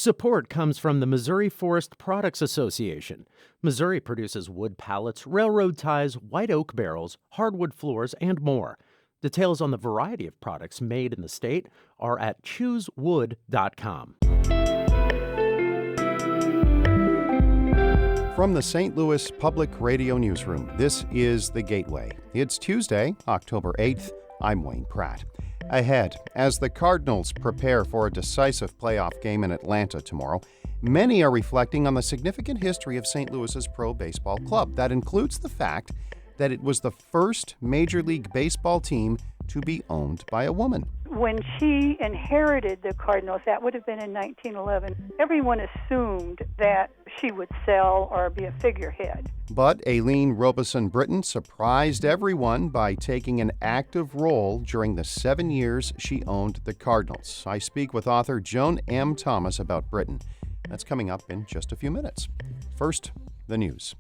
Support comes from the Missouri Forest Products Association. Missouri produces wood pallets, railroad ties, white oak barrels, hardwood floors, and more. Details on the variety of products made in the state are at choosewood.com. From the St. Louis Public Radio Newsroom, this is The Gateway. It's Tuesday, October 8th. I'm Wayne Pratt. Ahead, as the Cardinals prepare for a decisive playoff game in Atlanta tomorrow, many are reflecting on the significant history of St. Louis's pro baseball club. That includes the fact that it was the first Major League Baseball team to be owned by a woman. When she inherited the Cardinals, that would have been in 1911, everyone assumed that she would sell or be a figurehead. But Aileen Robeson-Britton surprised everyone by taking an active role during the 7 years she owned the Cardinals. I speak with author Joan M. Thomas about Britton. That's coming up in just a few minutes. First, the news.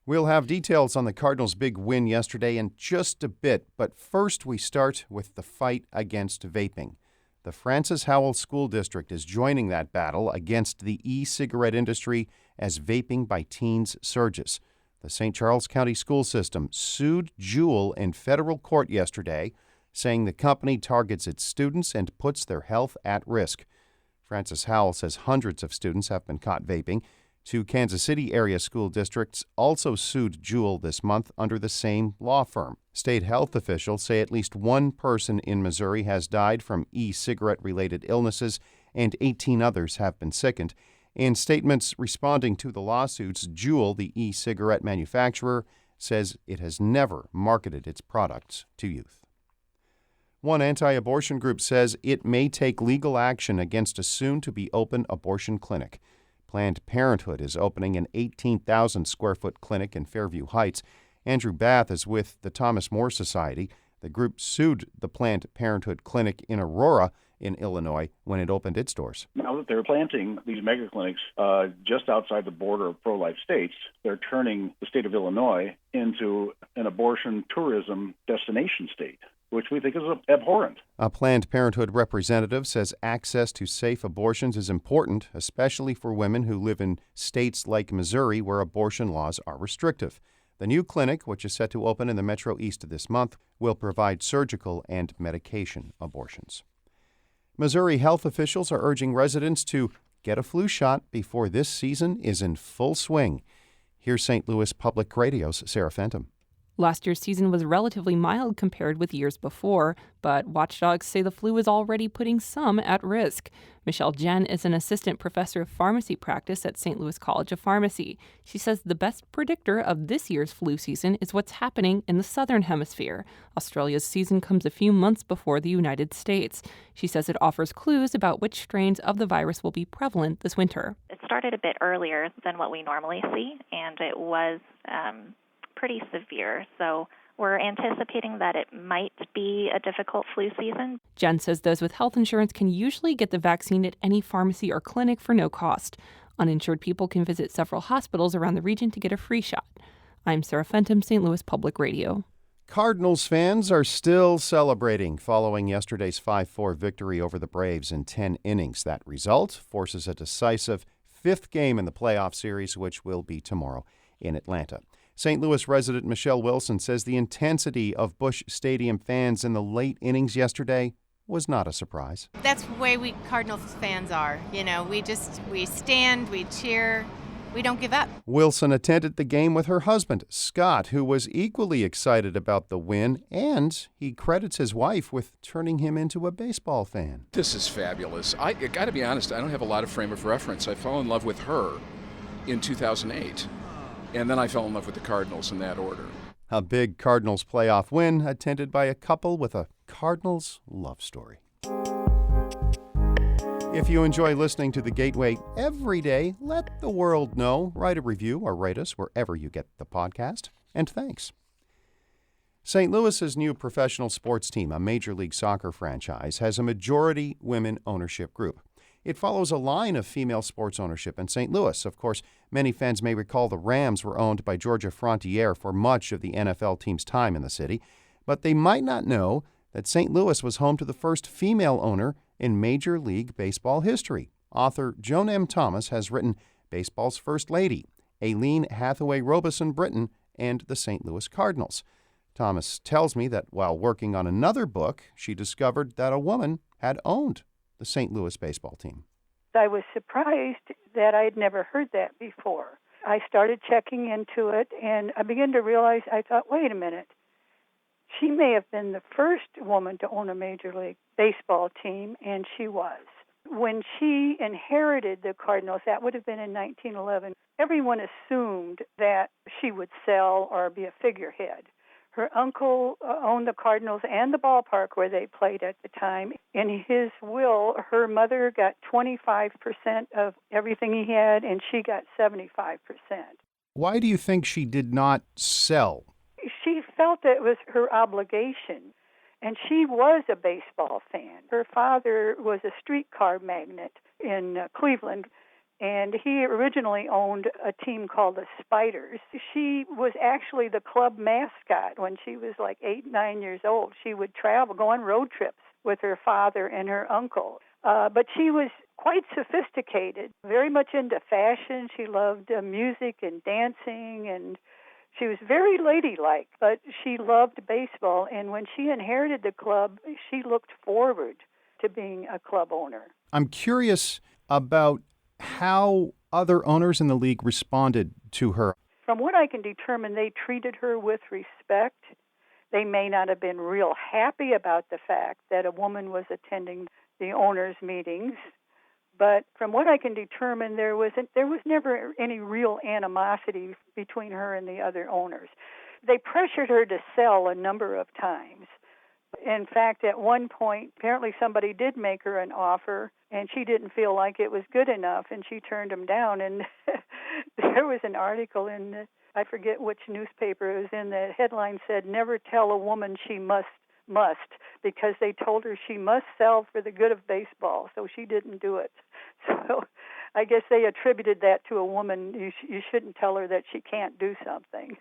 We'll have details on the Cardinals' big win yesterday in just a bit, but first we start with the fight against vaping. The Francis Howell School District is joining that battle against the e-cigarette industry as vaping by teens surges. The St. Charles County School System sued Juul in federal court yesterday, saying the company targets its students and puts their health at risk. Francis Howell says hundreds of students have been caught vaping. Two Kansas City area school districts also sued Juul this month under the same law firm. State health officials say at least one person in Missouri has died from e-cigarette-related illnesses and 18 others have been sickened. In statements responding to the lawsuits, Juul, the e-cigarette manufacturer, says it has never marketed its products to youth. One anti-abortion group says it may take legal action against a soon-to-be-open abortion clinic. Planned Parenthood is opening an 18,000-square-foot clinic in Fairview Heights. Andrew Bath is with the Thomas More Society. The group sued the Planned Parenthood clinic in Aurora, in Illinois, when it opened its doors. Now that they're planting these mega clinics just outside the border of pro-life states, they're turning the state of Illinois into an abortion tourism destination state, which we think is abhorrent. A Planned Parenthood representative says access to safe abortions is important, especially for women who live in states like Missouri where abortion laws are restrictive. The new clinic, which is set to open in the Metro East this month, will provide surgical and medication abortions. Missouri health officials are urging residents to get a flu shot before this season is in full swing. Here's St. Louis Public Radio's Sarah Fenton. Last year's season was relatively mild compared with years before, but watchdogs say the flu is already putting some at risk. Michelle Jen is an assistant professor of pharmacy practice at St. Louis College of Pharmacy. She says the best predictor of this year's flu season is what's happening in the southern hemisphere. Australia's season comes a few months before the United States. She says it offers clues about which strains of the virus will be prevalent this winter. It started a bit earlier than what we normally see, and it was pretty severe, so we're anticipating that it might be a difficult flu season. Jen says those with health insurance can usually get the vaccine at any pharmacy or clinic for no cost. Uninsured people can visit several hospitals around the region to get a free shot. I'm Sarah Fenton, St. Louis Public Radio. Cardinals fans are still celebrating following yesterday's 5-4 victory over the Braves in 10 innings. That result forces a decisive fifth game in the playoff series, which will be tomorrow in Atlanta. St. Louis resident Michelle Wilson says the intensity of Busch Stadium fans in the late innings yesterday was not a surprise. That's the way we Cardinals fans are. You know, we stand, we cheer, we don't give up. Wilson attended the game with her husband, Scott, who was equally excited about the win, and he credits his wife with turning him into a baseball fan. This is fabulous. I got to be honest, I don't have a lot of frame of reference. I fell in love with her in 2008. And then I fell in love with the Cardinals in that order. A big Cardinals playoff win attended by a couple with a Cardinals love story. If you enjoy listening to The Gateway every day, let the world know. Write a review or rate us wherever you get the podcast. And thanks. St. Louis's new professional sports team, a Major League Soccer franchise, has a majority women ownership group. It follows a line of female sports ownership in St. Louis. Of course, many fans may recall the Rams were owned by Georgia Frontiere for much of the NFL team's time in the city, but they might not know that St. Louis was home to the first female owner in Major League Baseball history. Author Joan M. Thomas has written Baseball's First Lady, Aileen Hathaway Robeson Britton, and the St. Louis Cardinals. Thomas tells me that while working on another book, she discovered that a woman had owned the St. Louis baseball team. I was surprised that I had never heard that before. I started checking into it, and I began to realize, I thought, wait a minute. She may have been the first woman to own a Major League Baseball team, and she was. When she inherited the Cardinals, that would have been in 1911, everyone assumed that she would sell or be a figurehead. Her uncle owned the Cardinals and the ballpark where they played at the time. In his will, her mother got 25% of everything he had, and she got 75%. Why do you think she did not sell? She felt that it was her obligation, and she was a baseball fan. Her father was a streetcar magnate in Cleveland, and he originally owned a team called the Spiders. She was actually the club mascot when she was like 8, 9 years old. She would travel, go on road trips with her father and her uncle. But she was quite sophisticated, very much into fashion. She loved music and dancing, and she was very ladylike, but she loved baseball. And when she inherited the club, she looked forward to being a club owner. I'm curious about how other owners in the league responded to her. From what I can determine, they treated her with respect. They may not have been real happy about the fact that a woman was attending the owners' meetings, but from what I can determine, there was never any real animosity between her and the other owners. They pressured her to sell a number of times. In fact, at one point, apparently somebody did make her an offer, and she didn't feel like it was good enough, and she turned him down. And there was an article in, I forget which newspaper it was in, the headline said, "Never tell a woman she must," because they told her she must sell for the good of baseball, so she didn't do it. So I guess they attributed that to a woman. You shouldn't tell her that she can't do something.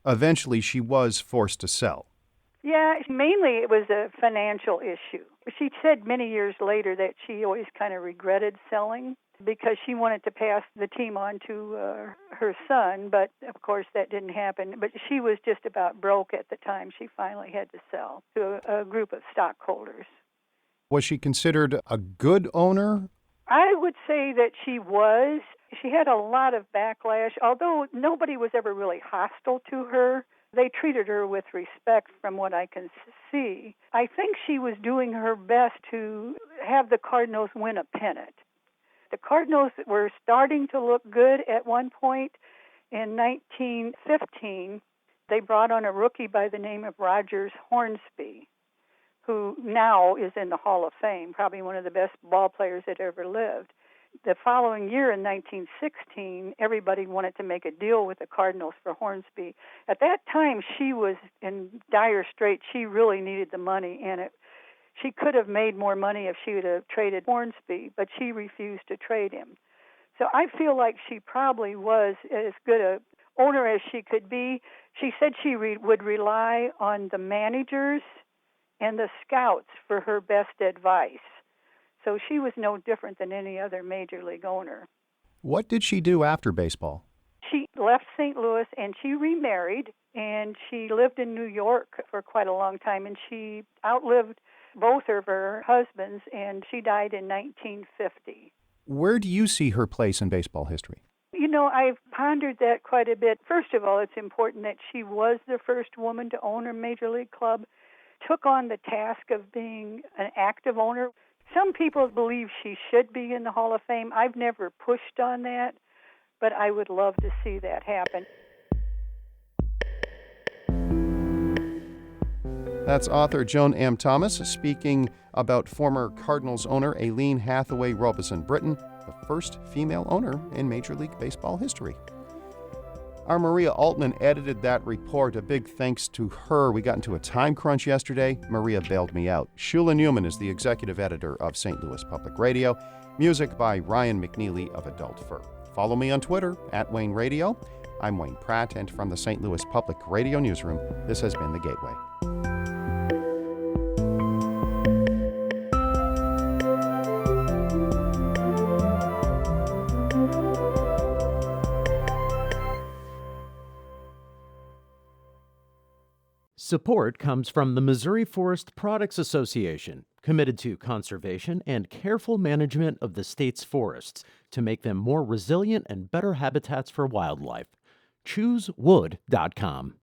Eventually, she was forced to sell. Yeah, mainly it was a financial issue. She said many years later that she always kind of regretted selling because she wanted to pass the team on to her son, but of course that didn't happen. But she was just about broke at the time. She finally had to sell to a group of stockholders. Was she considered a good owner? I would say that she was. She had a lot of backlash, although nobody was ever really hostile to her. They treated her with respect from what I can see. I think she was doing her best to have the Cardinals win a pennant. The Cardinals were starting to look good at one point. In 1915, they brought on a rookie by the name of Rogers Hornsby, who now is in the Hall of Fame, probably one of the best ball players that ever lived. The following year, in 1916, everybody wanted to make a deal with the Cardinals for Hornsby. At that time, she was in dire straits. She really needed the money, and she could have made more money if she would have traded Hornsby, but she refused to trade him. So I feel like she probably was as good a owner as she could be. She said she would rely on the managers and the scouts for her best advice. So she was no different than any other major league owner. What did she do after baseball? She left St. Louis and she remarried, and she lived in New York for quite a long time, and she outlived both of her husbands, and she died in 1950. Where do you see her place in baseball history? You know, I've pondered that quite a bit. First of all, it's important that she was the first woman to own a major league club, took on the task of being an active owner. Some people believe she should be in the Hall of Fame. I've never pushed on that, but I would love to see that happen. That's author Joan M. Thomas speaking about former Cardinals owner Aileen Hathaway Robeson Britton, the first female owner in Major League Baseball history. Our Maria Altman edited that report. A big thanks to her. We got into a time crunch yesterday. Maria bailed me out. Shula Newman is the executive editor of St. Louis Public Radio. Music by Ryan McNeely of Adult Fur. Follow me on Twitter, @WayneRadio. I'm Wayne Pratt, and from the St. Louis Public Radio Newsroom, this has been The Gateway. Support comes from the Missouri Forest Products Association, committed to conservation and careful management of the state's forests to make them more resilient and better habitats for wildlife. ChooseWood.com.